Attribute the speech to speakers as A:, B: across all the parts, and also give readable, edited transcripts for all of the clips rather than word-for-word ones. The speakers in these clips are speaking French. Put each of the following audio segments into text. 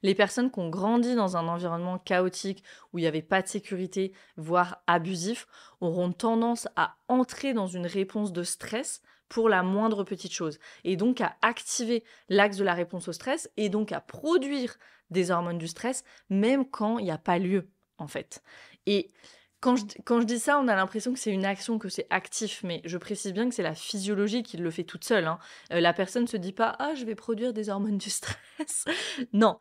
A: Les personnes qui ont grandi dans un environnement chaotique, où il n'y avait pas de sécurité, voire abusif, auront tendance à entrer dans une réponse de stress pour la moindre petite chose. Et donc à activer l'axe de la réponse au stress et donc à produire des hormones du stress, même quand il n'y a pas lieu, en fait. Et quand je dis ça, on a l'impression que c'est une action, que c'est actif, mais je précise bien que c'est la physiologie qui le fait toute seule, hein. La personne ne se dit pas « Ah, je vais produire des hormones du stress ». Non.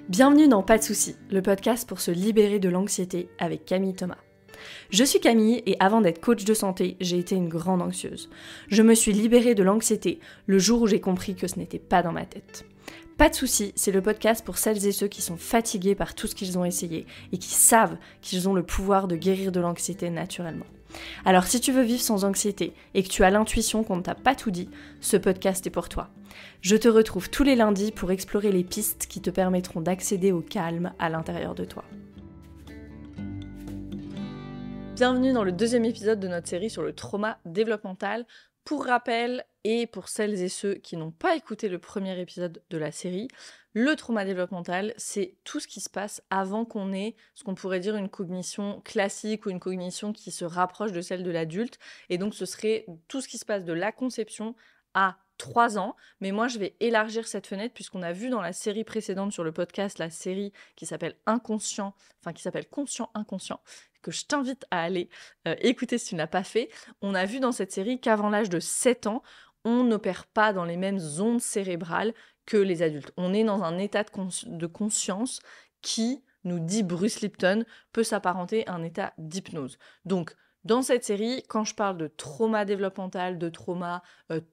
A: Bienvenue dans Pas de soucis, le podcast pour se libérer de l'anxiété avec Camille Thomas. Je suis Camille et avant d'être coach de santé, j'ai été une grande anxieuse. Je me suis libérée de l'anxiété le jour où j'ai compris que ce n'était pas dans ma tête. Pas de soucis, c'est le podcast pour celles et ceux qui sont fatigués par tout ce qu'ils ont essayé et qui savent qu'ils ont le pouvoir de guérir de l'anxiété naturellement. Alors si tu veux vivre sans anxiété et que tu as l'intuition qu'on ne t'a pas tout dit, ce podcast est pour toi. Je te retrouve tous les lundis pour explorer les pistes qui te permettront d'accéder au calme à l'intérieur de toi. Bienvenue dans le deuxième épisode de notre série sur le trauma développemental. Pour rappel, et pour celles et ceux qui n'ont pas écouté le premier épisode de la série, le trauma développemental, c'est tout ce qui se passe avant qu'on ait ce qu'on pourrait dire une cognition classique ou une cognition qui se rapproche de celle de l'adulte. Et donc ce serait tout ce qui se passe de la conception à 3 ans. Mais moi, je vais élargir cette fenêtre puisqu'on a vu dans la série précédente sur le podcast, la série qui s'appelle Conscient Inconscient, que je t'invite à aller écouter si tu ne l'as pas fait. On a vu dans cette série qu'avant l'âge de 7 ans, on n'opère pas dans les mêmes ondes cérébrales que les adultes. On est dans un état de conscience qui, nous dit Bruce Lipton, peut s'apparenter à un état d'hypnose. Donc, dans cette série, quand je parle de trauma développemental, de trauma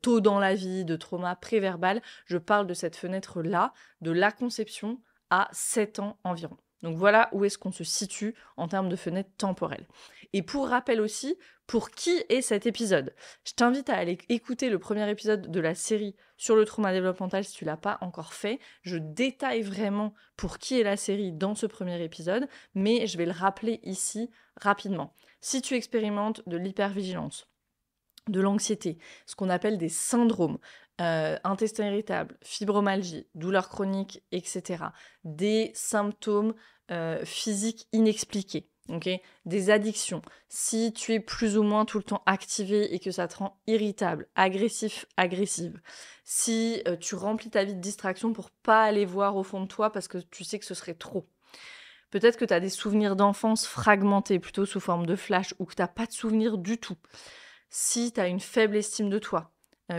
A: tôt dans la vie, de trauma préverbal, je parle de cette fenêtre-là, de la conception à 7 ans environ. Donc voilà où est-ce qu'on se situe en termes de fenêtre temporelle. Et pour rappel aussi, pour qui est cet épisode ? Je t'invite à aller écouter le premier épisode de la série sur le trauma développemental si tu ne l'as pas encore fait. Je détaille vraiment pour qui est la série dans ce premier épisode, mais je vais le rappeler ici rapidement. Si tu expérimentes de l'hypervigilance, de l'anxiété, ce qu'on appelle des syndromes, intestin irritable, fibromyalgie, douleurs chroniques, etc., des symptômes physiques inexpliqués, okay, des addictions, si tu es plus ou moins tout le temps activé et que ça te rend irritable, agressive, si tu remplis ta vie de distractions pour pas aller voir au fond de toi parce que tu sais que ce serait trop. Peut-être que tu as des souvenirs d'enfance fragmentés, plutôt sous forme de flash, ou que tu n'as pas de souvenirs du tout. Si tu as une faible estime de toi,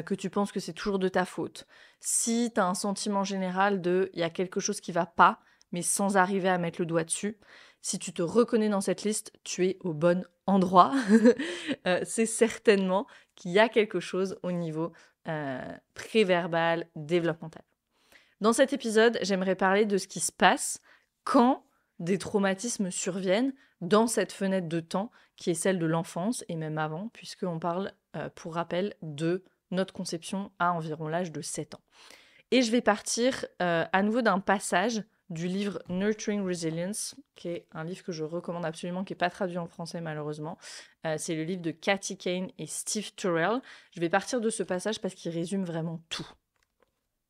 A: que tu penses que c'est toujours de ta faute, si tu as un sentiment général de « il y a quelque chose qui va pas », mais sans arriver à mettre le doigt dessus, si tu te reconnais dans cette liste, tu es au bon endroit. C'est certainement qu'il y a quelque chose au niveau préverbal, développemental. Dans cet épisode, j'aimerais parler de ce qui se passe quand des traumatismes surviennent dans cette fenêtre de temps qui est celle de l'enfance et même avant, puisqu'on parle, pour rappel, de notre conception à environ l'âge de 7 ans. Et je vais partir à nouveau d'un passage du livre Nurturing Resilience, qui est un livre que je recommande absolument, qui n'est pas traduit en français malheureusement. C'est le livre de Kathy Kane et Steve Turrell. Je vais partir de ce passage parce qu'il résume vraiment tout.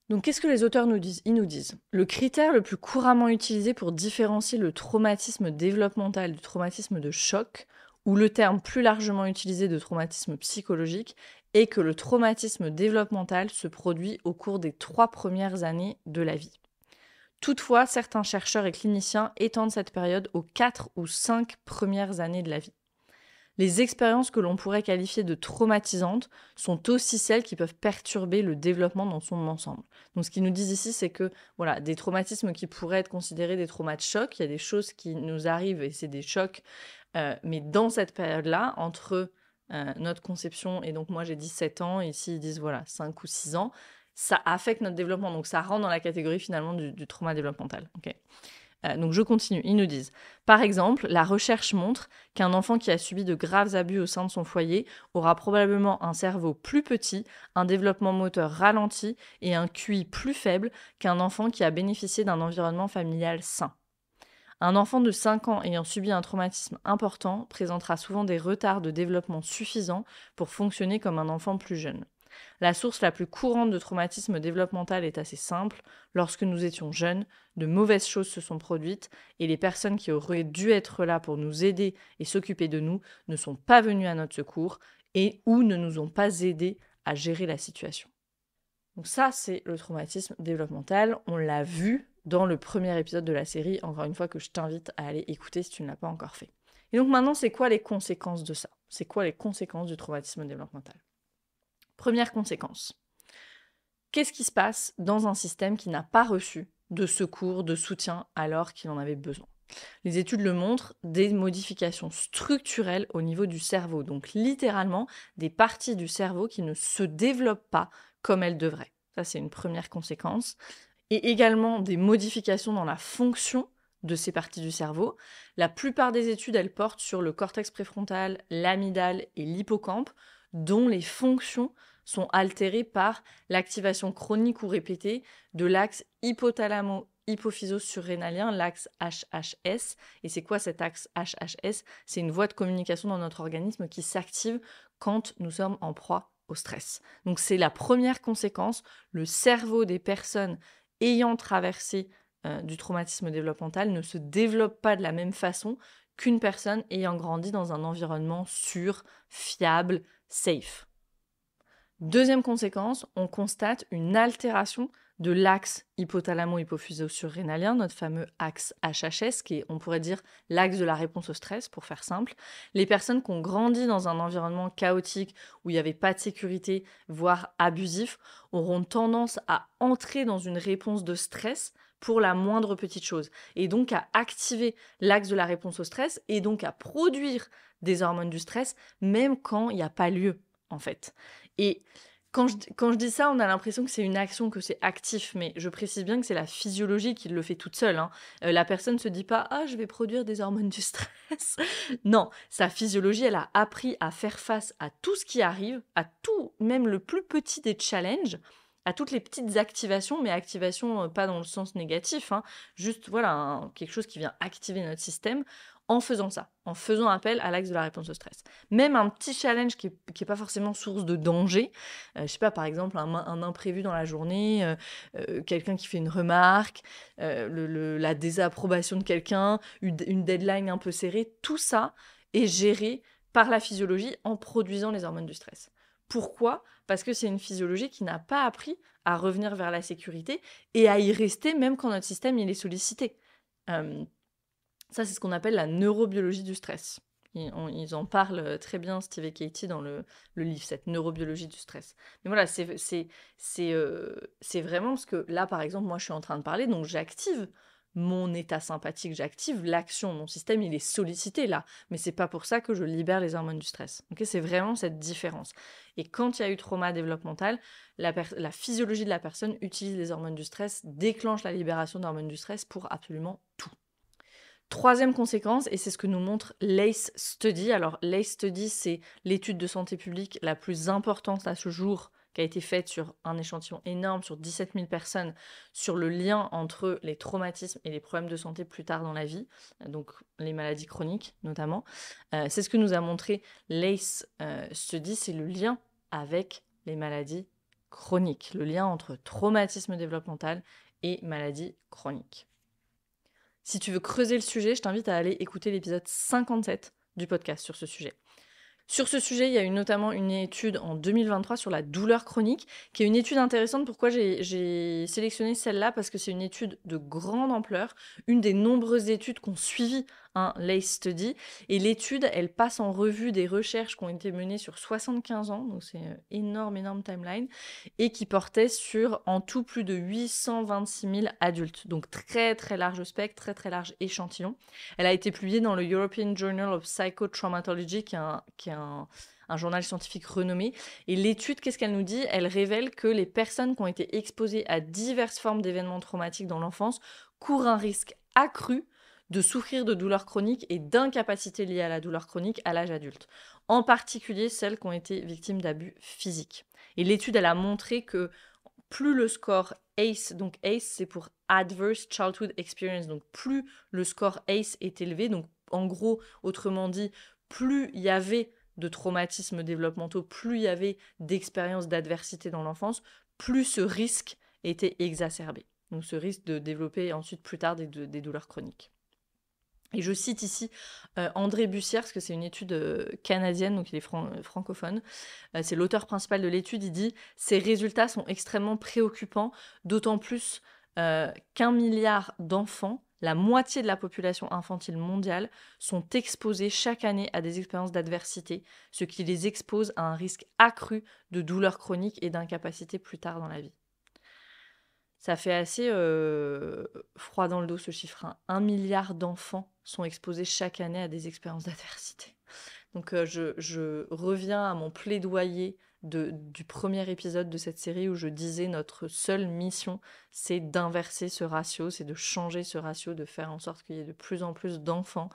A: Donc, qu'est-ce que les auteurs nous disent ? Ils nous disent « Le critère le plus couramment utilisé pour différencier le traumatisme développemental du traumatisme de choc, ou le terme plus largement utilisé de traumatisme psychologique, est que le traumatisme développemental se produit au cours des 3 premières années de la vie. Toutefois, certains chercheurs et cliniciens étendent cette période aux 4 ou 5 premières années de la vie. Les expériences que l'on pourrait qualifier de traumatisantes sont aussi celles qui peuvent perturber le développement dans son ensemble. Donc ce qu'ils nous disent ici, c'est que voilà, des traumatismes qui pourraient être considérés des traumas de choc, il y a des choses qui nous arrivent et c'est des chocs, mais dans cette période-là, entre notre conception, et donc moi j'ai dit 7 ans, et ici ils disent voilà 5 ou 6 ans, ça affecte notre développement, donc ça rentre dans la catégorie finalement du trauma développemental. Okay. Donc je continue, ils nous disent « Par exemple, la recherche montre qu'un enfant qui a subi de graves abus au sein de son foyer aura probablement un cerveau plus petit, un développement moteur ralenti et un QI plus faible qu'un enfant qui a bénéficié d'un environnement familial sain. Un enfant de 5 ans ayant subi un traumatisme important présentera souvent des retards de développement suffisants pour fonctionner comme un enfant plus jeune. La source la plus courante de traumatisme développemental est assez simple. Lorsque nous étions jeunes, de mauvaises choses se sont produites et les personnes qui auraient dû être là pour nous aider et s'occuper de nous ne sont pas venues à notre secours et ou ne nous ont pas aidés à gérer la situation. Donc ça, c'est le traumatisme développemental. On l'a vu dans le premier épisode de la série, encore une fois que je t'invite à aller écouter si tu ne l'as pas encore fait. Et donc maintenant, c'est quoi les conséquences de ça? C'est quoi les conséquences du traumatisme développemental? Première conséquence. Qu'est-ce qui se passe dans un système qui n'a pas reçu de secours, de soutien alors qu'il en avait besoin? Les études le montrent, des modifications structurelles au niveau du cerveau, donc littéralement des parties du cerveau qui ne se développent pas comme elles devraient. Ça, c'est une première conséquence. Et également des modifications dans la fonction de ces parties du cerveau. La plupart des études, elles portent sur le cortex préfrontal, l'amygdale et l'hippocampe, dont les fonctions sont altérées par l'activation chronique ou répétée de l'axe hypothalamo-hypophyso-surrénalien, l'axe HHS. Et c'est quoi cet axe HHS? C'est une voie de communication dans notre organisme qui s'active quand nous sommes en proie au stress. Donc c'est la première conséquence. Le cerveau des personnes ayant traversé du traumatisme développemental ne se développe pas de la même façon qu'une personne ayant grandi dans un environnement sûr, fiable, safe. Deuxième conséquence, on constate une altération de l'axe hypothalamo-hypophyso-surrénalien, notre fameux axe HHS, qui est, on pourrait dire, l'axe de la réponse au stress, pour faire simple. Les personnes qui ont grandi dans un environnement chaotique, où il n'y avait pas de sécurité, voire abusif, auront tendance à entrer dans une réponse de stress pour la moindre petite chose, et donc à activer l'axe de la réponse au stress, et donc à produire des hormones du stress, même quand il n'y a pas lieu, en fait. Et quand je dis ça, on a l'impression que c'est une action, que c'est actif, mais je précise bien que c'est la physiologie qui le fait toute seule. La personne ne se dit pas « Ah, je vais produire des hormones du stress ». Non, sa physiologie, elle a appris à faire face à tout ce qui arrive, à tout, même le plus petit des challenges, à toutes les petites activations, mais activations pas dans le sens négatif, juste voilà, quelque chose qui vient activer notre système, en faisant ça, en faisant appel à l'axe de la réponse au stress. Même un petit challenge qui est pas forcément source de danger, je sais pas, par exemple un imprévu dans la journée, quelqu'un qui fait une remarque, la désapprobation de quelqu'un, une deadline un peu serrée, tout ça est géré par la physiologie en produisant les hormones du stress. Pourquoi? Parce que c'est une physiologie qui n'a pas appris à revenir vers la sécurité et à y rester même quand notre système il est sollicité. Ça, c'est ce qu'on appelle la neurobiologie du stress. Ils en parlent très bien, Steve et Katie, dans le livre, cette neurobiologie du stress. Mais voilà, c'est vraiment parce que là, par exemple, moi, je suis en train de parler, donc j'active mon état sympathique, j'active l'action, mon système, il est sollicité là. Mais c'est pas pour ça que je libère les hormones du stress. Okay, c'est vraiment cette différence. Et quand il y a eu trauma développemental, la physiologie de la personne utilise les hormones du stress, déclenche la libération d'hormones du stress pour absolument tout. Troisième conséquence, et c'est ce que nous montre l'ACE Study. Alors, l'ACE Study, c'est l'étude de santé publique la plus importante à ce jour qui a été faite sur un échantillon énorme, sur 17 000 personnes, sur le lien entre les traumatismes et les problèmes de santé plus tard dans la vie, donc les maladies chroniques notamment. C'est ce que nous a montré l'ACE Study, c'est le lien avec les maladies chroniques, le lien entre traumatisme développemental et maladies chroniques. Si tu veux creuser le sujet, je t'invite à aller écouter l'épisode 57 du podcast sur ce sujet. Sur ce sujet, il y a eu notamment une étude en 2023 sur la douleur chronique, qui est une étude intéressante. Pourquoi j'ai sélectionné celle-là? Parce que c'est une étude de grande ampleur, une des nombreuses études qu'ont suivi un LACE Study. Et l'étude, elle passe en revue des recherches qui ont été menées sur 75 ans, donc c'est énorme timeline, et qui portait sur en tout plus de 826 000 adultes. Donc très très large spectre, très très large échantillon. Elle a été publiée dans le European Journal of Psychotraumatology, qui est un journal scientifique renommé. Et l'étude, qu'est-ce qu'elle nous dit? Elle révèle que les personnes qui ont été exposées à diverses formes d'événements traumatiques dans l'enfance courent un risque accru de souffrir de douleurs chroniques et d'incapacités liées à la douleur chronique à l'âge adulte, en particulier celles qui ont été victimes d'abus physiques. Et l'étude, elle a montré que plus le score ACE, donc ACE c'est pour Adverse Childhood Experience, donc plus le score ACE est élevé, donc en gros, autrement dit, plus il y avait de traumatismes développementaux, plus il y avait d'expériences d'adversité dans l'enfance, plus ce risque était exacerbé. Donc ce risque de développer ensuite plus tard des douleurs chroniques. Et je cite ici André Bussière, parce que c'est une étude canadienne, donc il est francophone. C'est l'auteur principal de l'étude. Il dit « Ces résultats sont extrêmement préoccupants, d'autant plus qu'1 milliard d'enfants, la moitié de la population infantile mondiale, sont exposés chaque année à des expériences d'adversité, ce qui les expose à un risque accru de douleurs chroniques et d'incapacité plus tard dans la vie. » Ça fait assez froid dans le dos, ce chiffre. 1 milliard d'enfants sont exposés chaque année à des expériences d'adversité. Donc je reviens à mon plaidoyer du premier épisode de cette série où je disais notre seule mission, c'est d'inverser ce ratio, c'est de changer ce ratio, de faire en sorte qu'il y ait de plus en plus d'enfants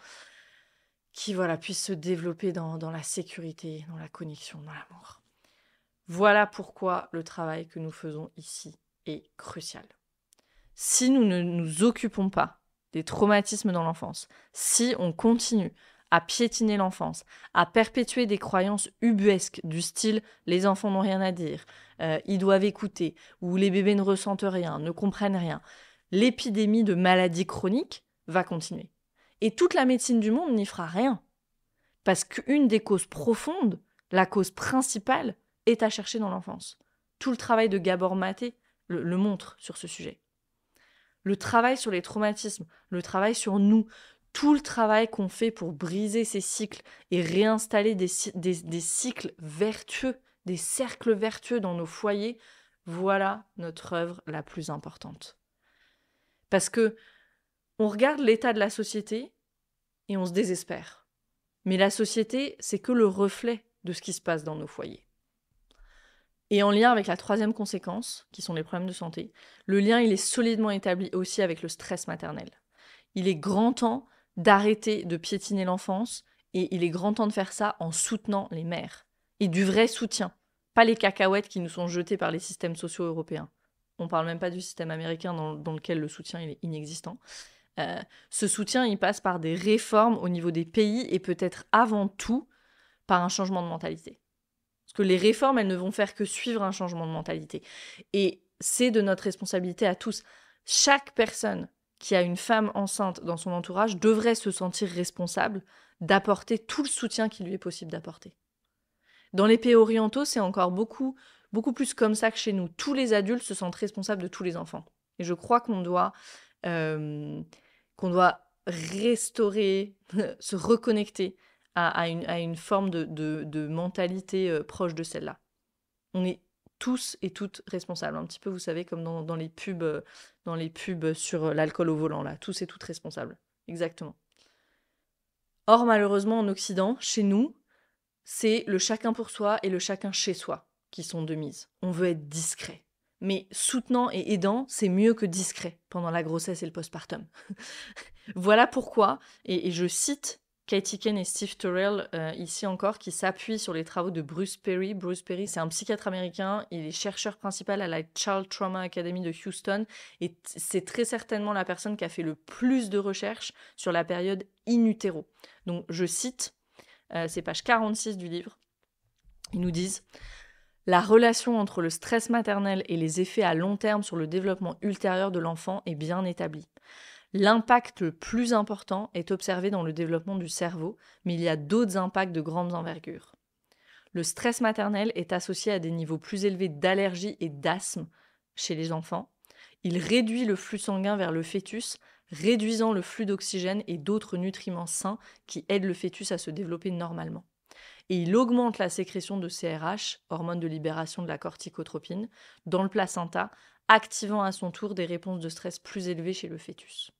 A: qui puissent se développer dans la sécurité, dans la connexion, dans l'amour. Voilà pourquoi le travail que nous faisons ici est crucial. Si nous ne nous occupons pas des traumatismes dans l'enfance, si on continue à piétiner l'enfance, à perpétuer des croyances ubuesques du style « les enfants n'ont rien à dire »,« ils doivent écouter » ou « les bébés ne ressentent rien, ne comprennent rien », l'épidémie de maladies chroniques va continuer. Et toute la médecine du monde n'y fera rien. Parce qu'une des causes profondes, la cause principale, est à chercher dans l'enfance. Tout le travail de Gabor Maté le montre sur ce sujet. Le travail sur les traumatismes, le travail sur nous, tout le travail qu'on fait pour briser ces cycles et réinstaller des cycles vertueux, des cercles vertueux dans nos foyers, voilà notre œuvre la plus importante. Parce que on regarde l'état de la société et on se désespère. Mais la société, c'est que le reflet de ce qui se passe dans nos foyers. Et en lien avec la troisième conséquence, qui sont les problèmes de santé, le lien il est solidement établi aussi avec le stress maternel. Il est grand temps d'arrêter de piétiner l'enfance et il est grand temps de faire ça en soutenant les mères. Et du vrai soutien, pas les cacahuètes qui nous sont jetées par les systèmes sociaux européens. On ne parle même pas du système américain dans lequel le soutien il est inexistant. Ce soutien il passe par des réformes au niveau des pays et peut-être avant tout par un changement de mentalité. Parce que les réformes, elles ne vont faire que suivre un changement de mentalité. Et c'est de notre responsabilité à tous. Chaque personne qui a une femme enceinte dans son entourage devrait se sentir responsable d'apporter tout le soutien qu'il lui est possible d'apporter. Dans les pays orientaux, c'est encore beaucoup plus comme ça que chez nous. Tous les adultes se sentent responsables de tous les enfants. Et je crois qu'on doit restaurer, se reconnecter à une forme de mentalité proche de celle-là. On est tous et toutes responsables. Un petit peu, vous savez, comme dans les pubs sur l'alcool au volant, là. Tous et toutes responsables. Exactement. Or, malheureusement, en Occident, chez nous, c'est le chacun pour soi et le chacun chez soi qui sont de mise. On veut être discret. Mais soutenant et aidant, c'est mieux que discret pendant la grossesse et le postpartum. Voilà pourquoi, et je cite Katie Kane et Steve Turrell, ici encore, qui s'appuient sur les travaux de Bruce Perry. Bruce Perry, c'est un psychiatre américain, il est chercheur principal à la Child Trauma Academy de Houston, et c'est très certainement la personne qui a fait le plus de recherches sur la période in utero. Donc, je cite, c'est page 46 du livre, ils nous disent « La relation entre le stress maternel et les effets à long terme sur le développement ultérieur de l'enfant est bien établie. L'impact le plus important est observé dans le développement du cerveau, mais il y a d'autres impacts de grande envergure. Le stress maternel est associé à des niveaux plus élevés d'allergie et d'asthme chez les enfants. Il réduit le flux sanguin vers le fœtus, réduisant le flux d'oxygène et d'autres nutriments sains qui aident le fœtus à se développer normalement. Et il augmente la sécrétion de CRH, hormone de libération de la corticotropine, dans le placenta, activant à son tour des réponses de stress plus élevées chez le fœtus. »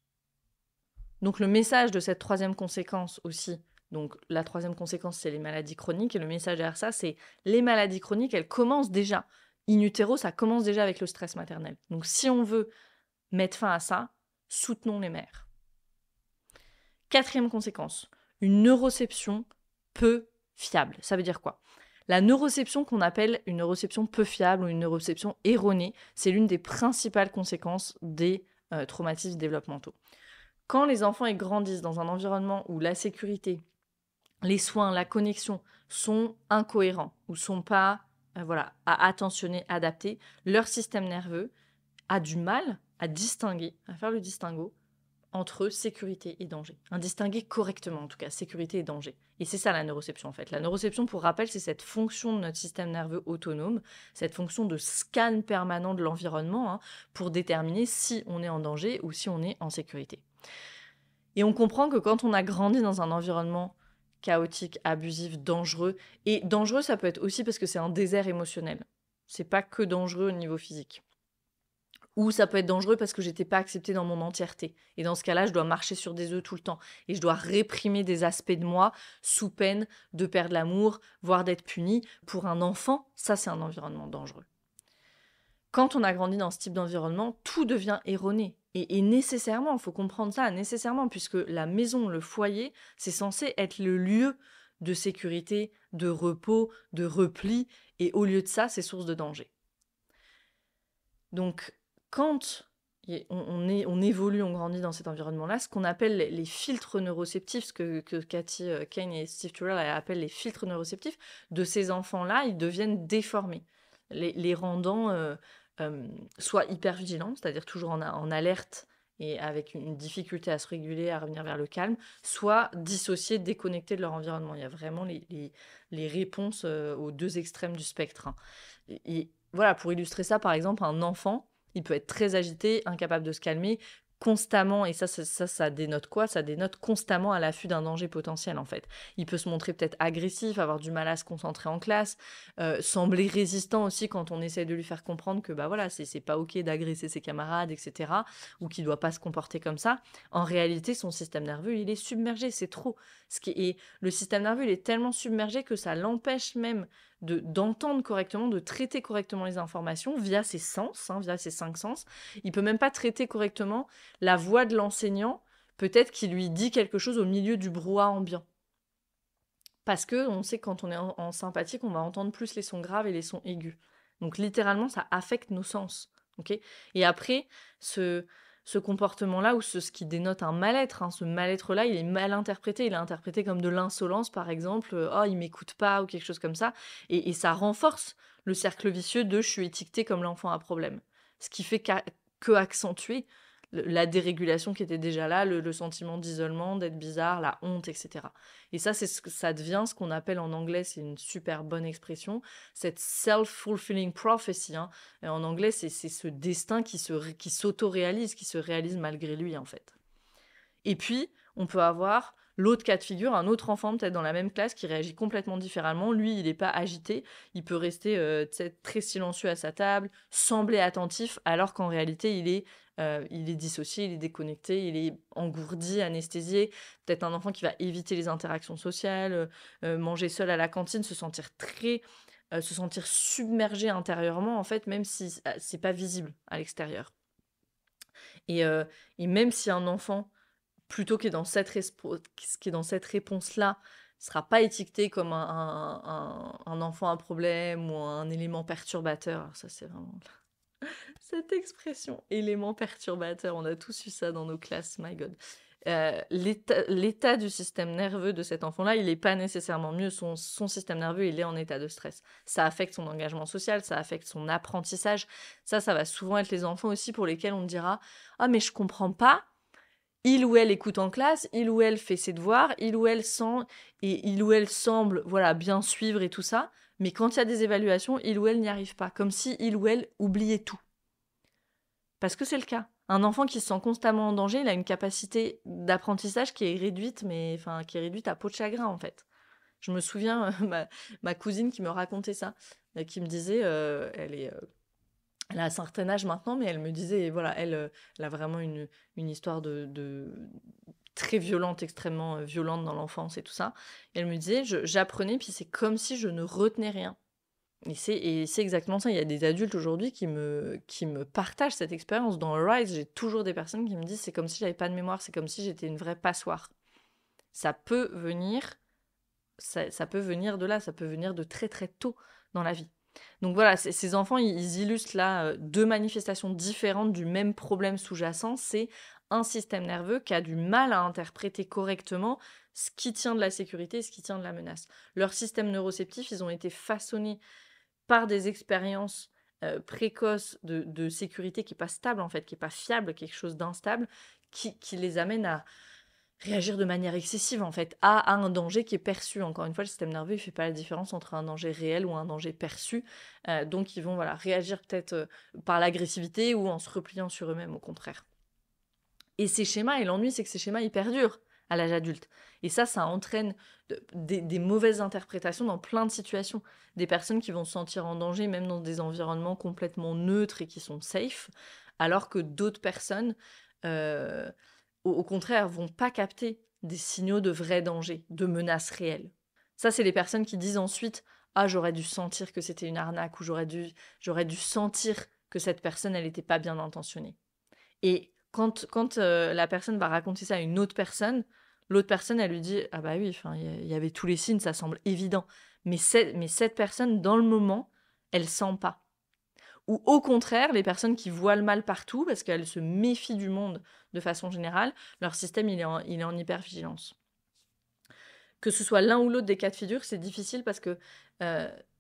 A: Donc le message de cette troisième conséquence aussi, donc la troisième conséquence c'est les maladies chroniques, et le message derrière ça c'est les maladies chroniques, elles commencent déjà. In utero, ça commence déjà avec le stress maternel. Donc si on veut mettre fin à ça, soutenons les mères. Quatrième conséquence, une neuroception peu fiable. Ça veut dire quoi ? La neuroception qu'on appelle une neuroception peu fiable ou une neuroception erronée, c'est l'une des principales conséquences des traumatismes développementaux. Quand les enfants grandissent dans un environnement où la sécurité, les soins, la connexion sont incohérents ou sont pas à attentionner, adaptés, leur système nerveux a du mal à distinguer, à faire le distinguo entre sécurité et danger. Un distinguer correctement, en tout cas, sécurité et danger. Et c'est ça la neuroception, en fait. La neuroception, pour rappel, c'est cette fonction de notre système nerveux autonome, cette fonction de scan permanent de l'environnement pour déterminer si on est en danger ou si on est en sécurité. Et on comprend que quand on a grandi dans un environnement chaotique, abusif, dangereux, et dangereux, ça peut être aussi parce que c'est un désert émotionnel. C'est pas que dangereux au niveau physique. Ou ça peut être dangereux parce que j'étais pas acceptée dans mon entièreté. Et dans ce cas-là, je dois marcher sur des œufs tout le temps. Et je dois réprimer des aspects de moi sous peine de perdre l'amour, voire d'être punie. Pour un enfant, ça, c'est un environnement dangereux. Quand on a grandi dans ce type d'environnement, tout devient erroné. Et nécessairement, il faut comprendre ça, nécessairement, puisque la maison, le foyer, c'est censé être le lieu de sécurité, de repos, de repli. Et au lieu de ça, c'est source de danger. Donc, quand on évolue, on grandit dans cet environnement-là, ce qu'on appelle les filtres neuroceptifs, ce que Cathy Kane et Steve Turrell appellent les filtres neuroceptifs, de ces enfants-là, ils deviennent déformés, les rendant soit hyper vigilants, c'est-à-dire toujours en alerte et avec une difficulté à se réguler, à revenir vers le calme, soit dissociés, déconnectés de leur environnement. Il y a vraiment les réponses aux deux extrêmes du spectre. Et voilà, pour illustrer ça, par exemple, un enfant, il peut être très agité, incapable de se calmer, constamment, et ça dénote quoi? Ça dénote constamment à l'affût d'un danger potentiel, en fait. Il peut se montrer peut-être agressif, avoir du mal à se concentrer en classe, sembler résistant aussi quand on essaie de lui faire comprendre que c'est pas ok d'agresser ses camarades, etc., ou qu'il doit pas se comporter comme ça. En réalité, son système nerveux, il est submergé, c'est trop. Et le système nerveux, il est tellement submergé que ça l'empêche même d'entendre correctement, de traiter correctement les informations via ses sens, via ses 5 sens. Il peut même pas traiter correctement la voix de l'enseignant, peut-être qu'il lui dit quelque chose au milieu du brouhaha ambiant. Parce que on sait que quand on est en sympathie, qu'on va entendre plus les sons graves et les sons aigus. Donc littéralement, ça affecte nos sens. Okay, et après, ce comportement-là, ou ce qui dénote un mal-être, ce mal-être-là, il est mal interprété. Il est interprété comme de l'insolence, par exemple. Oh, il m'écoute pas, ou quelque chose comme ça. Et ça renforce le cercle vicieux de « je suis étiquetée comme l'enfant à problème ». Ce qui fait que accentuer la dérégulation qui était déjà là, le sentiment d'isolement, d'être bizarre, la honte, etc. Et ça, ça devient ce qu'on appelle en anglais, c'est une super bonne expression, cette self-fulfilling prophecy. Et en anglais, c'est ce destin qui s'auto-réalise, qui se réalise malgré lui, en fait. Et puis, on peut avoir l'autre cas de figure, un autre enfant peut-être dans la même classe qui réagit complètement différemment. Lui, il n'est pas agité, il peut rester très silencieux à sa table, sembler attentif, alors qu'en réalité, il est dissocié, il est déconnecté, il est engourdi, anesthésié. Peut-être un enfant qui va éviter les interactions sociales, manger seul à la cantine, se sentir submergé intérieurement, en fait, même si c'est pas visible à l'extérieur. Et même si un enfant, plutôt qui est dans cette réponse-là, ne sera pas étiqueté comme un enfant à problème ou un élément perturbateur. Alors ça, c'est vraiment cette expression, élément perturbateur. On a tous eu ça dans nos classes, my God. L'état du système nerveux de cet enfant-là, il n'est pas nécessairement mieux. Son système nerveux, il est en état de stress. Ça affecte son engagement social, ça affecte son apprentissage. Ça va souvent être les enfants aussi pour lesquels on dira « Ah, mais je comprends pas ». Il ou elle écoute en classe, il ou elle fait ses devoirs, il ou elle semble bien suivre et tout ça, mais quand il y a des évaluations, il ou elle n'y arrive pas, comme si il ou elle oubliait tout. Parce que c'est le cas. Un enfant qui se sent constamment en danger, il a une capacité d'apprentissage qui est réduite, qui est réduite à peau de chagrin, en fait. Je me souviens, ma cousine qui me racontait ça, qui me disait, elle a un certain âge maintenant, mais elle me disait, elle a vraiment une histoire de très violente, extrêmement violente dans l'enfance et tout ça. Et elle me disait, j'apprenais, puis c'est comme si je ne retenais rien. Et c'est exactement ça. Il y a des adultes aujourd'hui qui me partagent cette expérience. Dans Rise, j'ai toujours des personnes qui me disent, c'est comme si j'avais pas de mémoire, c'est comme si j'étais une vraie passoire. Ça peut venir de là, ça peut venir de très très tôt dans la vie. Donc voilà, ces enfants, ils illustrent là deux manifestations différentes du même problème sous-jacent. C'est un système nerveux qui a du mal à interpréter correctement ce qui tient de la sécurité et ce qui tient de la menace. Leur système neuroceptif, ils ont été façonnés par des expériences précoces de sécurité qui n'est pas stable, en fait, qui n'est pas fiable, quelque chose d'instable, qui les amène à réagir de manière excessive, en fait, à un danger qui est perçu. Encore une fois, le système nerveux, il ne fait pas la différence entre un danger réel ou un danger perçu. Donc, ils vont réagir peut-être par l'agressivité ou en se repliant sur eux-mêmes, au contraire. Et ces schémas, et l'ennui, c'est que ces schémas, ils perdurent à l'âge adulte. Et ça entraîne des mauvaises interprétations dans plein de situations. Des personnes qui vont se sentir en danger, même dans des environnements complètement neutres et qui sont safe, alors que d'autres personnes, au contraire, vont pas capter des signaux de vrai danger, de menaces réelles. Ça, c'est les personnes qui disent ensuite « Ah, j'aurais dû sentir que c'était une arnaque » ou j'aurais dû sentir que cette personne, elle n'était pas bien intentionnée. » Et quand la personne va raconter ça à une autre personne, l'autre personne, elle lui dit « Ah bah oui, il y avait tous les signes, ça semble évident. » Mais cette personne, dans le moment, elle sent pas. Ou au contraire, les personnes qui voient le mal partout, parce qu'elles se méfient du monde de façon générale, leur système, il est en hypervigilance. Que ce soit l'un ou l'autre des cas de figure, c'est difficile parce que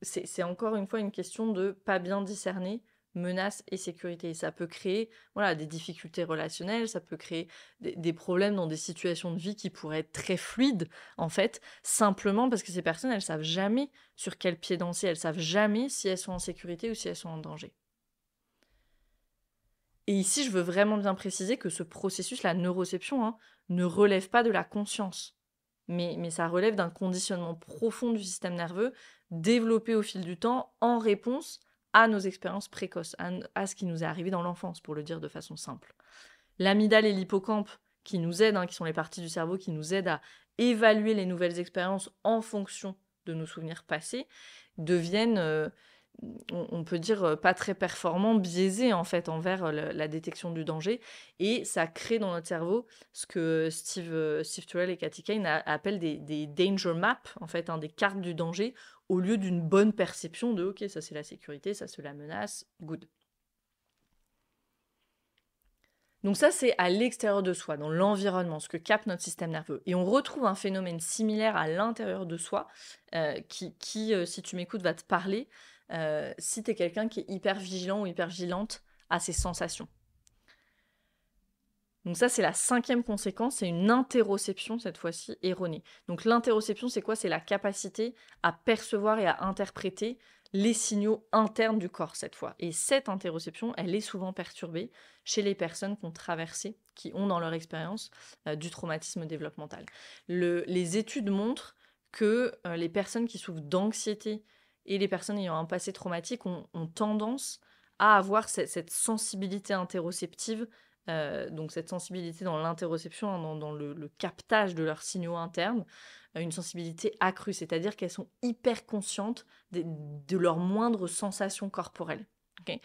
A: c'est encore une fois une question de pas bien discerner menace et sécurité. Ça peut créer des difficultés relationnelles, ça peut créer des problèmes dans des situations de vie qui pourraient être très fluides, en fait, simplement parce que ces personnes, elles savent jamais sur quel pied danser, elles savent jamais si elles sont en sécurité ou si elles sont en danger. Et ici, je veux vraiment bien préciser que ce processus, la neuroception, ne relève pas de la conscience, mais ça relève d'un conditionnement profond du système nerveux développé au fil du temps en réponse à nos expériences précoces, à ce qui nous est arrivé dans l'enfance, pour le dire de façon simple. L'amygdale et l'hippocampe qui nous aident, qui sont les parties du cerveau qui nous aident à évaluer les nouvelles expériences en fonction de nos souvenirs passés, deviennent, on peut dire, pas très performants, biaisés en fait envers la détection du danger, et ça crée dans notre cerveau ce que Steve Turrell et Katy Kane appellent des danger maps, en fait, des cartes du danger, au lieu d'une bonne perception de « ok, ça c'est la sécurité, ça c'est la menace, good ». Donc ça, c'est à l'extérieur de soi, dans l'environnement, ce que capte notre système nerveux. Et on retrouve un phénomène similaire à l'intérieur de soi, qui si tu m'écoutes, va te parler, si tu es quelqu'un qui est hyper vigilant ou hyper vigilante à ses sensations. Donc ça, c'est la 5e conséquence, c'est une interoception, cette fois-ci, erronée. Donc l'interoception, c'est quoi? C'est la capacité à percevoir et à interpréter les signaux internes du corps, cette fois. Et cette interoception, elle est souvent perturbée chez les personnes qui ont traversé, qui ont dans leur expérience du traumatisme développemental. Les études montrent que les personnes qui souffrent d'anxiété et les personnes ayant un passé traumatique ont tendance à avoir cette sensibilité interoceptive, donc cette sensibilité dans l'interoception, dans le captage de leurs signaux internes, une sensibilité accrue, c'est-à-dire qu'elles sont hyper conscientes de leurs moindres sensations corporelles. Okay.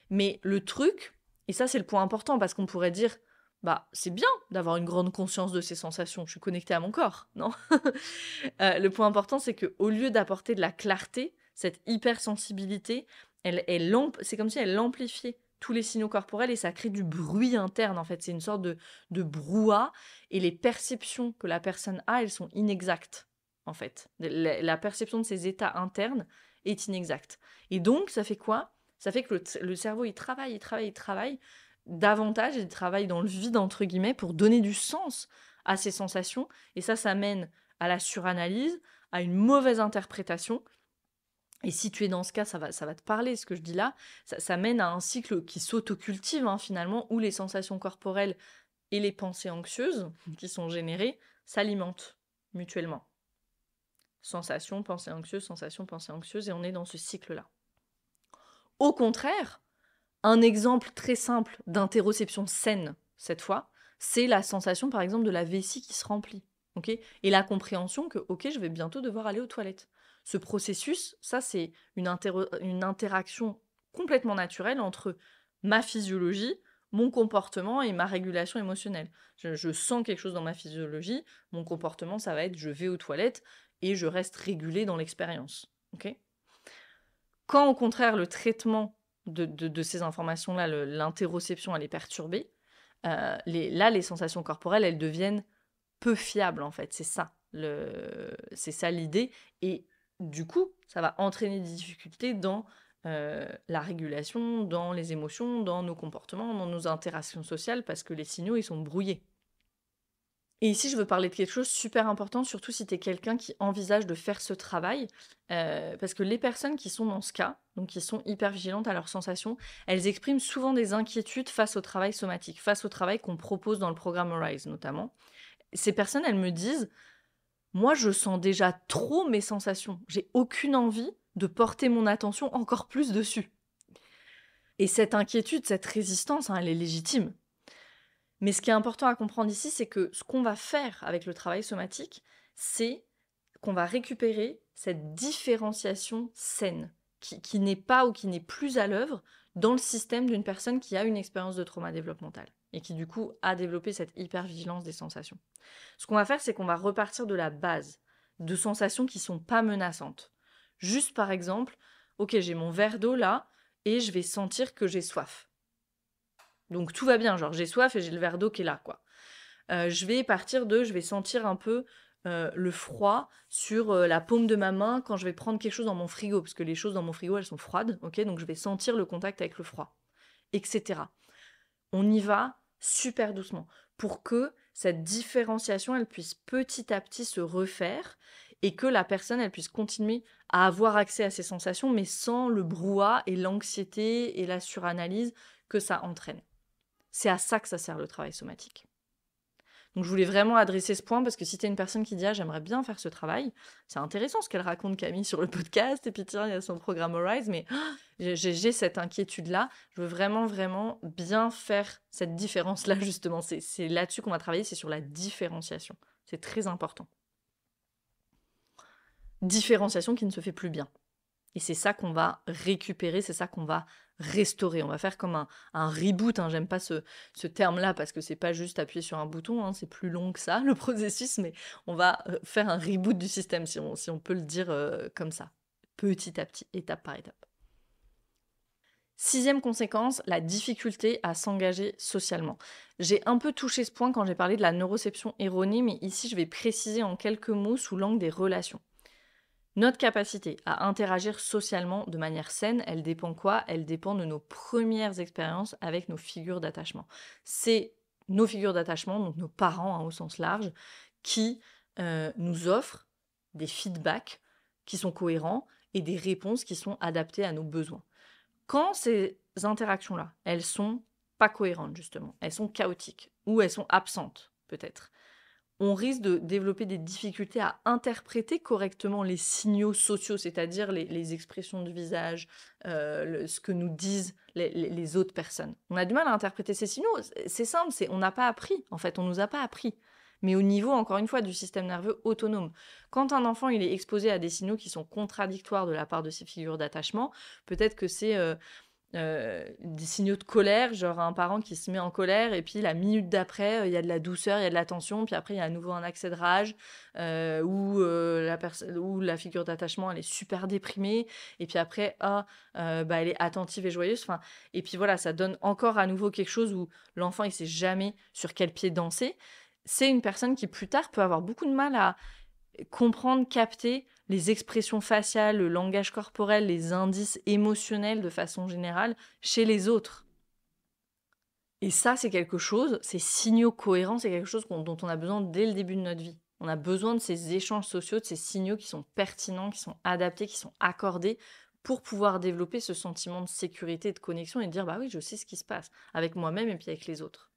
A: Mais le truc, et ça c'est le point important, parce qu'on pourrait dire, c'est bien d'avoir une grande conscience de ces sensations, je suis connectée à mon corps, non? Le point important, c'est qu'au lieu d'apporter de la clarté, cette hypersensibilité, c'est comme si elle amplifiait tous les signaux corporels et ça crée du bruit interne, en fait. C'est une sorte de brouhaha, et les perceptions que la personne a, elles sont inexactes, en fait. La perception de ses états internes est inexacte. Et donc, ça fait quoi? Ça fait que le cerveau, il travaille davantage, il travaille dans le vide, entre guillemets, pour donner du sens à ces sensations, et ça mène à la suranalyse, à une mauvaise interprétation. Et si tu es dans ce cas, ça va te parler, ce que je dis là. Ça mène à un cycle qui s'autocultive, finalement, où les sensations corporelles et les pensées anxieuses qui sont générées s'alimentent mutuellement. Sensation, pensée anxieuse, et on est dans ce cycle-là. Au contraire, un exemple très simple d'interoception saine, cette fois, c'est la sensation, par exemple, de la vessie qui se remplit. Okay, et la compréhension que, ok, je vais bientôt devoir aller aux toilettes. Ce processus, ça, c'est une interaction complètement naturelle entre ma physiologie, mon comportement et ma régulation émotionnelle. Je sens quelque chose dans ma physiologie, mon comportement, ça va être je vais aux toilettes et je reste régulé dans l'expérience. Okay. Quand, au contraire, le traitement de ces informations-là, l'interoception, elle est perturbée, les sensations corporelles, elles deviennent peu fiables, en fait, c'est ça. c'est ça l'idée. Et du coup, ça va entraîner des difficultés dans la régulation, dans les émotions, dans nos comportements, dans nos interactions sociales, parce que les signaux, ils sont brouillés. Et ici, je veux parler de quelque chose de super important, surtout si tu es quelqu'un qui envisage de faire ce travail, parce que les personnes qui sont dans ce cas, donc qui sont hyper vigilantes à leurs sensations, elles expriment souvent des inquiétudes face au travail somatique, face au travail qu'on propose dans le programme Arise notamment. Ces personnes, elles me disent: moi, je sens déjà trop mes sensations. J'ai aucune envie de porter mon attention encore plus dessus. Et cette inquiétude, cette résistance, elle est légitime. Mais ce qui est important à comprendre ici, c'est que ce qu'on va faire avec le travail somatique, c'est qu'on va récupérer cette différenciation saine, qui n'est pas ou qui n'est plus à l'œuvre dans le système d'une personne qui a une expérience de trauma développemental et qui du coup a développé cette hypervigilance des sensations. Ce qu'on va faire, c'est qu'on va repartir de la base, de sensations qui sont pas menaçantes. Juste par exemple, ok, j'ai mon verre d'eau là et je vais sentir que j'ai soif. Donc tout va bien, genre j'ai soif et j'ai le verre d'eau qui est là, quoi. Je vais sentir un peu le froid sur la paume de ma main quand je vais prendre quelque chose dans mon frigo, parce que les choses dans mon frigo, elles sont froides, ok? Donc je vais sentir le contact avec le froid, etc. On y va super doucement pour que cette différenciation, elle puisse petit à petit se refaire et que la personne, elle puisse continuer à avoir accès à ses sensations, mais sans le brouhaha et l'anxiété et la suranalyse que ça entraîne. C'est à ça que ça sert le travail somatique. Donc je voulais vraiment adresser ce point parce que si tu es une personne qui dit « Ah, j'aimerais bien faire ce travail », c'est intéressant ce qu'elle raconte Camille sur le podcast, et puis tiens, il y a son programme Arise, mais j'ai cette inquiétude-là. Je veux vraiment, vraiment bien faire cette différence-là, justement. C'est là-dessus qu'on va travailler, c'est sur la différenciation. C'est très important. Différenciation qui ne se fait plus bien. Et c'est ça qu'on va récupérer, c'est ça qu'on va restaurer. On va faire comme un reboot. J'aime pas ce terme-là parce que c'est pas juste appuyer sur un bouton, c'est plus long que ça, le processus, mais on va faire un reboot du système, si on peut le dire comme ça, petit à petit, étape par étape. 6e conséquence, la difficulté à s'engager socialement. J'ai un peu touché ce point quand j'ai parlé de la neuroception erronée, mais ici je vais préciser en quelques mots sous l'angle des relations. Notre capacité à interagir socialement de manière saine, elle dépend quoi? Elle dépend de nos premières expériences avec nos figures d'attachement. C'est nos figures d'attachement, donc nos parents au sens large, qui nous offrent des feedbacks qui sont cohérents et des réponses qui sont adaptées à nos besoins. Quand ces interactions-là, elles sont pas cohérentes justement, elles sont chaotiques ou elles sont absentes peut-être, on risque de développer des difficultés à interpréter correctement les signaux sociaux, c'est-à-dire les expressions du visage, ce que nous disent les autres personnes. On a du mal à interpréter ces signaux. C'est simple, on n'a pas appris. En fait, on ne nous a pas appris. Mais au niveau, encore une fois, du système nerveux autonome. Quand un enfant il est exposé à des signaux qui sont contradictoires de la part de ses figures d'attachement, peut-être que c'est des signaux de colère, genre un parent qui se met en colère et puis la minute d'après il y a de la douceur, il y a de la tension, puis après il y a à nouveau un accès de rage où la figure d'attachement elle est super déprimée et puis après elle est attentive et joyeuse, et puis voilà, ça donne encore à nouveau quelque chose où l'enfant il sait jamais sur quel pied danser. C'est une personne qui plus tard peut avoir beaucoup de mal à comprendre, capter les expressions faciales, le langage corporel, les indices émotionnels de façon générale chez les autres. Et ça, c'est quelque chose, ces signaux cohérents, c'est quelque chose dont on a besoin dès le début de notre vie. On a besoin de ces échanges sociaux, de ces signaux qui sont pertinents, qui sont adaptés, qui sont accordés pour pouvoir développer ce sentiment de sécurité, de connexion et de dire « bah oui, je sais ce qui se passe avec moi-même et puis avec les autres ».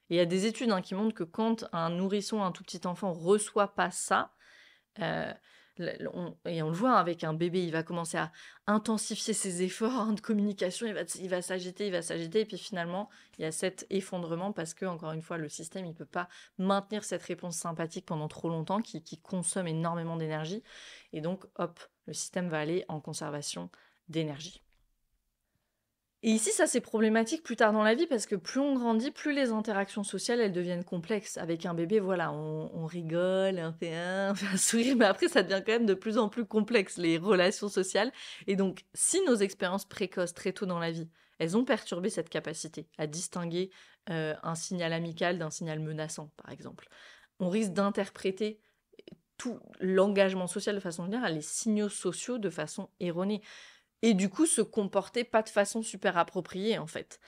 A: Et il y a des études qui montrent que quand un nourrisson, un tout petit enfant reçoit pas ça, et on le voit avec un bébé, il va commencer à intensifier ses efforts de communication, il va s'agiter, et puis finalement, il y a cet effondrement parce que, encore une fois, le système, il peut pas maintenir cette réponse sympathique pendant trop longtemps, qui consomme énormément d'énergie, et donc, hop, le système va aller en conservation d'énergie. Et ici, ça, c'est problématique plus tard dans la vie parce que plus on grandit, plus les interactions sociales, elles deviennent complexes. Avec un bébé, voilà, on rigole, on fait un sourire, mais après, ça devient quand même de plus en plus complexe, les relations sociales. Et donc, si nos expériences précoces, très tôt dans la vie, elles ont perturbé cette capacité à distinguer un signal amical d'un signal menaçant, par exemple, on risque d'interpréter tout l'engagement social de façon générale, les signaux sociaux de façon erronée. Et du coup, se comporter pas de façon super appropriée, en fait.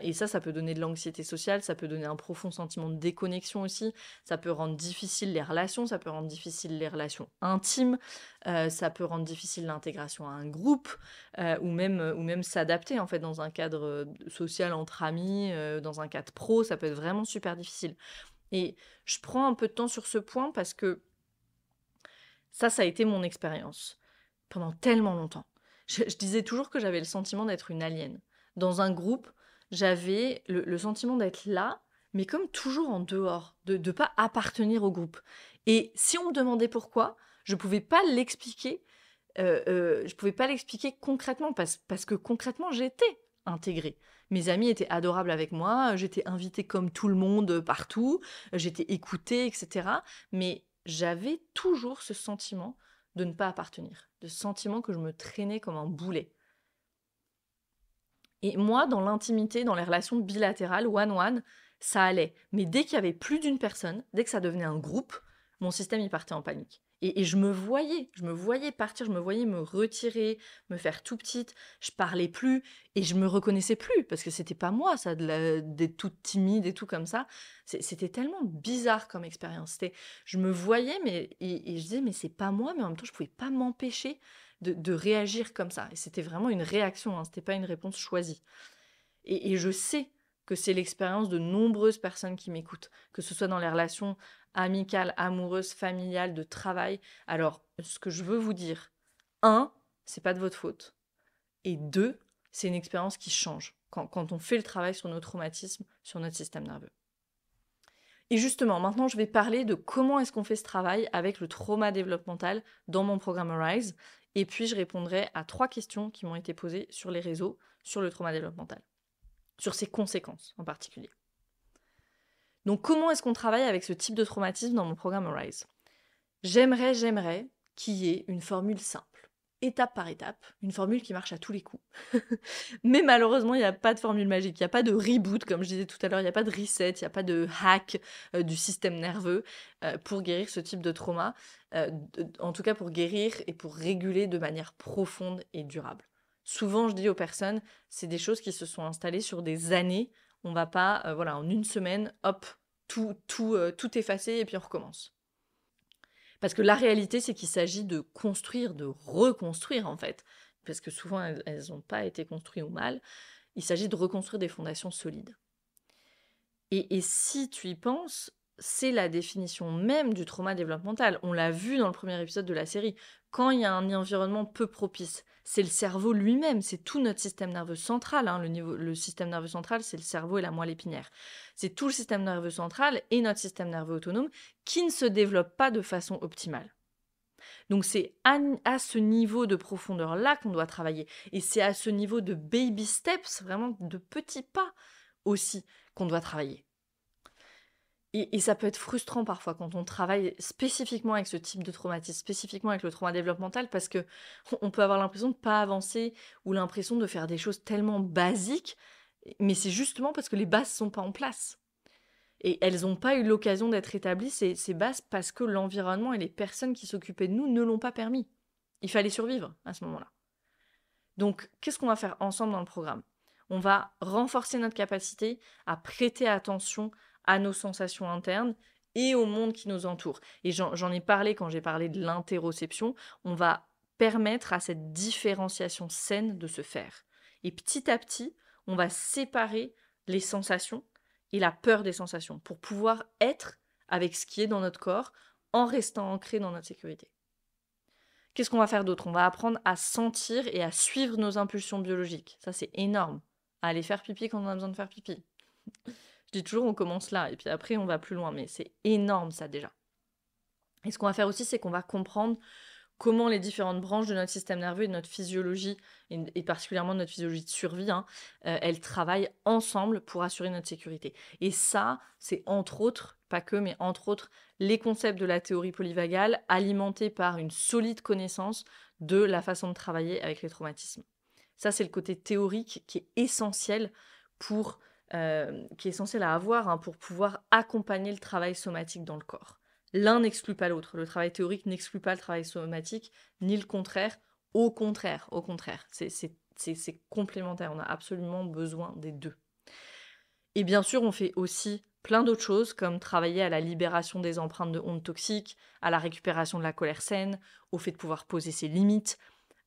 A: Et ça peut donner de l'anxiété sociale, ça peut donner un profond sentiment de déconnexion aussi, ça peut rendre difficile les relations, ça peut rendre difficile les relations intimes, ça peut rendre difficile l'intégration à un groupe, ou même s'adapter, en fait, dans un cadre social entre amis, dans un cadre pro, ça peut être vraiment super difficile. Et je prends un peu de temps sur ce point parce que ça a été mon expérience pendant tellement longtemps. Je disais toujours que j'avais le sentiment d'être une alien. Dans un groupe, j'avais le sentiment d'être là, mais comme toujours en dehors, de ne pas appartenir au groupe. Et si on me demandait pourquoi, je pouvais pas l'expliquer. Je pouvais pas l'expliquer concrètement parce que concrètement j'étais intégrée. Mes amis étaient adorables avec moi, j'étais invitée comme tout le monde partout, j'étais écoutée, etc. Mais j'avais toujours ce sentiment de ne pas appartenir, de sentiment que je me traînais comme un boulet. Et moi, dans l'intimité, dans les relations bilatérales, one-one, ça allait. Mais dès qu'il y avait plus d'une personne, dès que ça devenait un groupe, mon système y partait en panique. Et je me voyais partir, je me voyais me retirer, me faire tout petite, je parlais plus et je me reconnaissais plus parce que c'était pas moi, ça, d'être toute timide et tout comme ça. C'était tellement bizarre comme expérience. Je me voyais, et je disais, mais c'est pas moi, mais en même temps, je pouvais pas m'empêcher de réagir comme ça. Et c'était vraiment une réaction, hein, c'était pas une réponse choisie. Et je sais que c'est l'expérience de nombreuses personnes qui m'écoutent, que ce soit dans les relations amicales, amoureuses, familiales, de travail. Alors, ce que je veux vous dire, un, c'est pas de votre faute. Et deux, c'est une expérience qui change quand on fait le travail sur nos traumatismes, sur notre système nerveux. Et justement, maintenant, je vais parler de comment est-ce qu'on fait ce travail avec le trauma développemental dans mon programme Arise. Et puis, je répondrai à 3 questions qui m'ont été posées sur les réseaux sur le trauma développemental, sur ses conséquences en particulier. Donc, comment est-ce qu'on travaille avec ce type de traumatisme dans mon programme Arise ? J'aimerais qu'il y ait une formule simple, étape par étape, une formule qui marche à tous les coups. Mais malheureusement, il n'y a pas de formule magique, il n'y a pas de reboot, comme je disais tout à l'heure, il n'y a pas de reset, il n'y a pas de hack du système nerveux pour guérir ce type de trauma, en tout cas pour guérir et pour réguler de manière profonde et durable. Souvent, je dis aux personnes, c'est des choses qui se sont installées sur des années, on va pas, en une semaine, hop, tout effacer et puis on recommence. Parce que la réalité, c'est qu'il s'agit de construire, de reconstruire en fait. Parce que souvent, elles n'ont pas été construites ou mal. Il s'agit de reconstruire des fondations solides. Et si tu y penses, c'est la définition même du trauma développemental. On l'a vu dans le premier épisode de la série. Quand il y a un environnement peu propice, c'est le cerveau lui-même, c'est tout notre système nerveux central. Hein. Le système nerveux central, c'est le cerveau et la moelle épinière. C'est tout le système nerveux central et notre système nerveux autonome qui ne se développent pas de façon optimale. Donc c'est à ce niveau de profondeur-là qu'on doit travailler. Et c'est à ce niveau de baby steps, vraiment de petits pas aussi, qu'on doit travailler. Et ça peut être frustrant parfois quand on travaille spécifiquement avec ce type de traumatisme, spécifiquement avec le trauma développemental, parce que on peut avoir l'impression de ne pas avancer ou l'impression de faire des choses tellement basiques, mais c'est justement parce que les bases ne sont pas en place. Et elles n'ont pas eu l'occasion d'être établies, ces bases, parce que l'environnement et les personnes qui s'occupaient de nous ne l'ont pas permis. Il fallait survivre à ce moment-là. Donc, qu'est-ce qu'on va faire ensemble dans le programme ? On va renforcer notre capacité à prêter attention à nos sensations internes et au monde qui nous entoure. Et j'en ai parlé quand j'ai parlé de l'interoception. On va permettre à cette différenciation saine de se faire. Et petit à petit, on va séparer les sensations et la peur des sensations pour pouvoir être avec ce qui est dans notre corps en restant ancré dans notre sécurité. Qu'est-ce qu'on va faire d'autre ? On va apprendre à sentir et à suivre nos impulsions biologiques. Ça, c'est énorme. À aller faire pipi quand on a besoin de faire pipi. Je dis toujours, on commence là, et puis après, on va plus loin. Mais c'est énorme, ça, déjà. Et ce qu'on va faire aussi, c'est qu'on va comprendre comment les différentes branches de notre système nerveux et de notre physiologie, et particulièrement de notre physiologie de survie, elles travaillent ensemble pour assurer notre sécurité. Et ça, c'est entre autres, pas que, mais entre autres, les concepts de la théorie polyvagale alimentés par une solide connaissance de la façon de travailler avec les traumatismes. Ça, c'est le côté théorique qui est essentiel qui est essentiel à avoir pour pouvoir accompagner le travail somatique dans le corps. L'un n'exclut pas l'autre. Le travail théorique n'exclut pas le travail somatique, ni le contraire. Au contraire. C'est complémentaire. On a absolument besoin des deux. Et bien sûr, on fait aussi plein d'autres choses, comme travailler à la libération des empreintes de honte toxiques, à la récupération de la colère saine, au fait de pouvoir poser ses limites.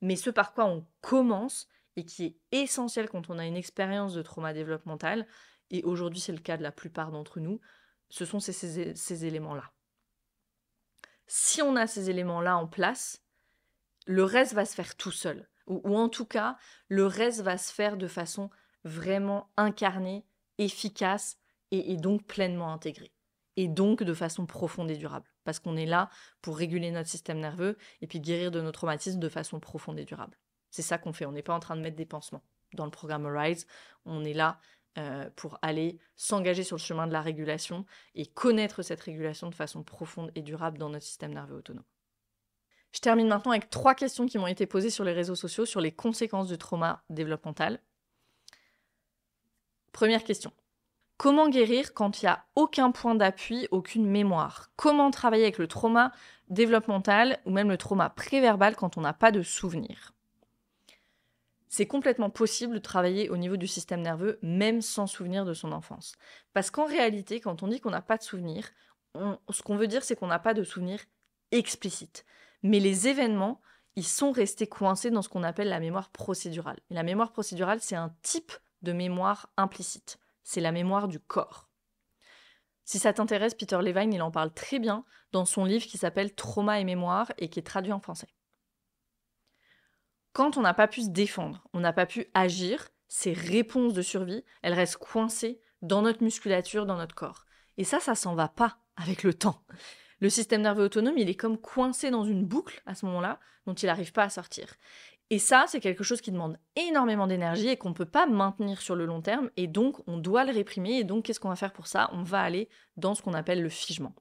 A: Mais ce par quoi on commence, et qui est essentiel quand on a une expérience de trauma développemental, et aujourd'hui c'est le cas de la plupart d'entre nous, ce sont ces éléments-là. Si on a ces éléments-là en place, le reste va se faire tout seul. Ou en tout cas, le reste va se faire de façon vraiment incarnée, efficace et donc pleinement intégrée. Et donc de façon profonde et durable. Parce qu'on est là pour réguler notre système nerveux et puis guérir de nos traumatismes de façon profonde et durable. C'est ça qu'on fait. On n'est pas en train de mettre des pansements. Dans le programme Arise, on est là pour aller s'engager sur le chemin de la régulation et connaître cette régulation de façon profonde et durable dans notre système nerveux autonome. Je termine maintenant avec 3 questions qui m'ont été posées sur les réseaux sociaux sur les conséquences du trauma développemental. Première question. Comment guérir quand il n'y a aucun point d'appui, aucune mémoire? Comment travailler avec le trauma développemental ou même le trauma préverbal quand on n'a pas de souvenir? C'est complètement possible de travailler au niveau du système nerveux, même sans souvenir de son enfance. Parce qu'en réalité, quand on dit qu'on n'a pas de souvenir, ce qu'on veut dire, c'est qu'on n'a pas de souvenir explicite. Mais les événements, ils sont restés coincés dans ce qu'on appelle la mémoire procédurale. Et la mémoire procédurale, c'est un type de mémoire implicite. C'est la mémoire du corps. Si ça t'intéresse, Peter Levine, il en parle très bien dans son livre qui s'appelle Trauma et mémoire et qui est traduit en français. Quand on n'a pas pu se défendre, on n'a pas pu agir, ces réponses de survie, elles restent coincées dans notre musculature, dans notre corps. Et ça s'en va pas avec le temps. Le système nerveux autonome, il est comme coincé dans une boucle à ce moment-là, dont il n'arrive pas à sortir. Et ça, c'est quelque chose qui demande énormément d'énergie et qu'on ne peut pas maintenir sur le long terme, et donc on doit le réprimer, et donc qu'est-ce qu'on va faire pour ça? On va aller dans ce qu'on appelle le figement.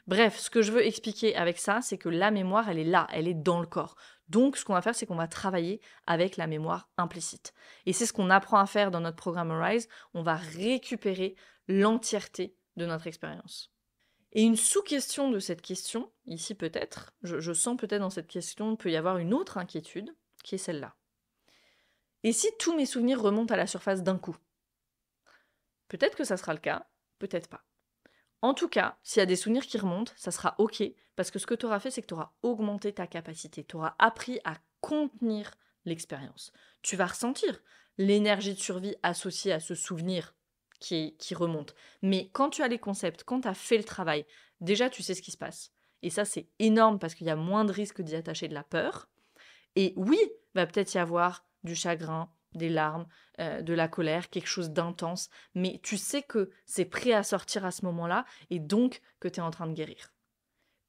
A: Bref, ce que je veux expliquer avec ça, c'est que la mémoire, elle est là, elle est dans le corps. Donc, ce qu'on va faire, c'est qu'on va travailler avec la mémoire implicite. Et c'est ce qu'on apprend à faire dans notre programme Arise. On va récupérer l'entièreté de notre expérience. Et une sous-question de cette question, ici peut-être, je sens peut-être dans cette question, peut y avoir une autre inquiétude, qui est celle-là. Et si tous mes souvenirs remontent à la surface d'un coup? Peut-être que ça sera le cas, peut-être pas. En tout cas, s'il y a des souvenirs qui remontent, ça sera OK, parce que ce que tu auras fait, c'est que tu auras augmenté ta capacité, tu auras appris à contenir l'expérience. Tu vas ressentir l'énergie de survie associée à ce souvenir qui remonte. Mais quand tu as les concepts, quand tu as fait le travail, déjà tu sais ce qui se passe. Et ça, c'est énorme parce qu'il y a moins de risques d'y attacher de la peur. Et oui, va peut-être y avoir du chagrin, des larmes, de la colère, quelque chose d'intense, mais tu sais que c'est prêt à sortir à ce moment-là et donc que tu es en train de guérir.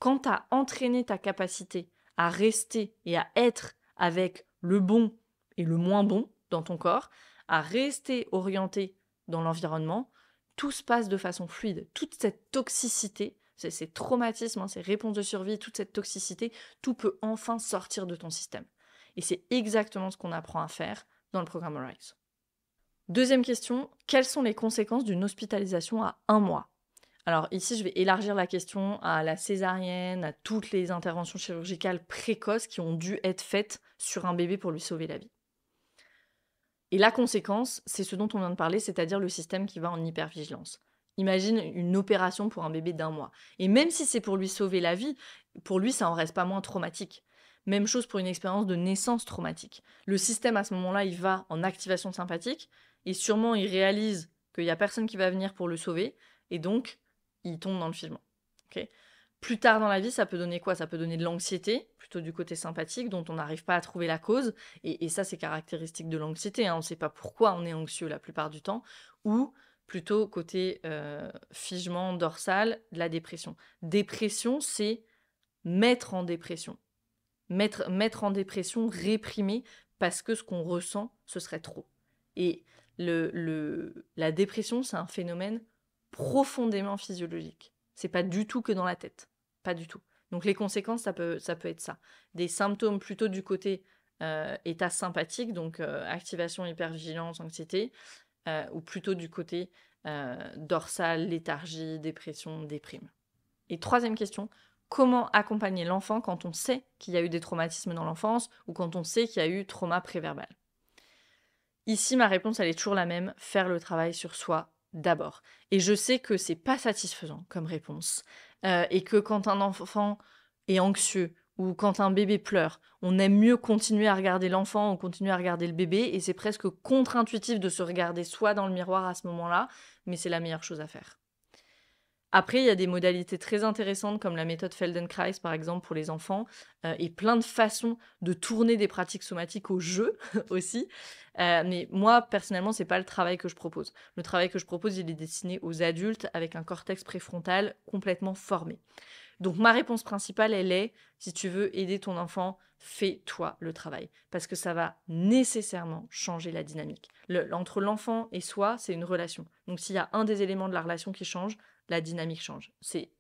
A: Quand tu as entraîné ta capacité à rester et à être avec le bon et le moins bon dans ton corps, à rester orienté dans l'environnement, tout se passe de façon fluide. Toute cette toxicité, ces traumatismes, ces réponses de survie, toute cette toxicité, tout peut enfin sortir de ton système. Et c'est exactement ce qu'on apprend à faire dans le programme Arise. Deuxième question, quelles sont les conséquences d'une hospitalisation à 1 mois? Alors ici, je vais élargir la question à la césarienne, à toutes les interventions chirurgicales précoces qui ont dû être faites sur un bébé pour lui sauver la vie. Et la conséquence, c'est ce dont on vient de parler, c'est-à-dire le système qui va en hypervigilance. Imagine une opération pour un bébé d'1 mois. Et même si c'est pour lui sauver la vie, pour lui, ça en reste pas moins traumatique. Même chose pour une expérience de naissance traumatique. Le système, à ce moment-là, il va en activation sympathique, et sûrement, il réalise qu'il n'y a personne qui va venir pour le sauver, et donc, il tombe dans le figement. Okay. Plus tard dans la vie, ça peut donner quoi? Ça peut donner de l'anxiété, plutôt du côté sympathique, dont on n'arrive pas à trouver la cause, et ça, c'est caractéristique de l'anxiété, hein. On ne sait pas pourquoi on est anxieux la plupart du temps, ou plutôt côté figement dorsal, de la dépression. Dépression, c'est mettre en dépression. Mettre en dépression, réprimer, parce que ce qu'on ressent, ce serait trop. Et la dépression, c'est un phénomène profondément physiologique. C'est pas du tout que dans la tête. Pas du tout. Donc les conséquences, ça peut être ça. Des symptômes plutôt du côté état sympathique, donc activation, hypervigilance, anxiété, ou plutôt du côté dorsal, léthargie, dépression, déprime. Et troisième question, comment accompagner l'enfant quand on sait qu'il y a eu des traumatismes dans l'enfance ou quand on sait qu'il y a eu trauma préverbal? Ici, ma réponse, elle est toujours la même, faire le travail sur soi d'abord. Et je sais que c'est pas satisfaisant comme réponse, et que quand un enfant est anxieux ou quand un bébé pleure, on aime mieux continuer à regarder l'enfant ou continuer à regarder le bébé, et c'est presque contre-intuitif de se regarder soi dans le miroir à ce moment-là, mais c'est la meilleure chose à faire. Après, il y a des modalités très intéressantes comme la méthode Feldenkrais, par exemple, pour les enfants, et plein de façons de tourner des pratiques somatiques au jeu aussi. Mais moi, personnellement, c'est pas le travail que je propose. Le travail que je propose, il est destiné aux adultes avec un cortex préfrontal complètement formé. Donc ma réponse principale, elle est, si tu veux aider ton enfant, fais-toi le travail. Parce que ça va nécessairement changer la dynamique. Entre l'enfant et soi, c'est une relation. Donc s'il y a un des éléments de la relation qui change, la dynamique change. C'est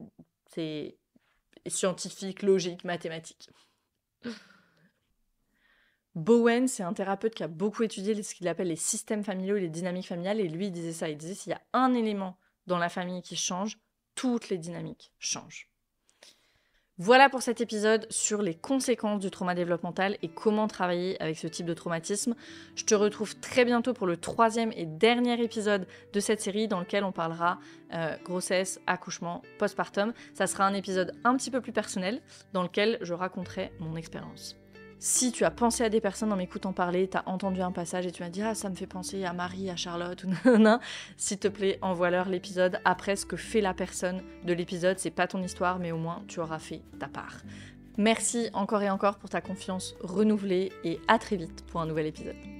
A: scientifique, logique, mathématique. Bowen, c'est un thérapeute qui a beaucoup étudié ce qu'il appelle les systèmes familiaux et les dynamiques familiales. Et lui, il disait ça. Il disait, s'il y a un élément dans la famille qui change, toutes les dynamiques changent. Voilà pour cet épisode sur les conséquences du trauma développemental et comment travailler avec ce type de traumatisme. Je te retrouve très bientôt pour le 3e et dernier épisode de cette série dans lequel on parlera grossesse, accouchement, postpartum. Ça sera un épisode un petit peu plus personnel dans lequel je raconterai mon expérience. Si tu as pensé à des personnes en m'écoutant parler, tu as entendu un passage et tu m'as dit « Ah, ça me fait penser à Marie, à Charlotte » ou non, s'il te plaît, envoie-leur l'épisode. Après, ce que fait la personne de l'épisode, c'est pas ton histoire, mais au moins, tu auras fait ta part. Merci encore et encore pour ta confiance renouvelée et à très vite pour un nouvel épisode.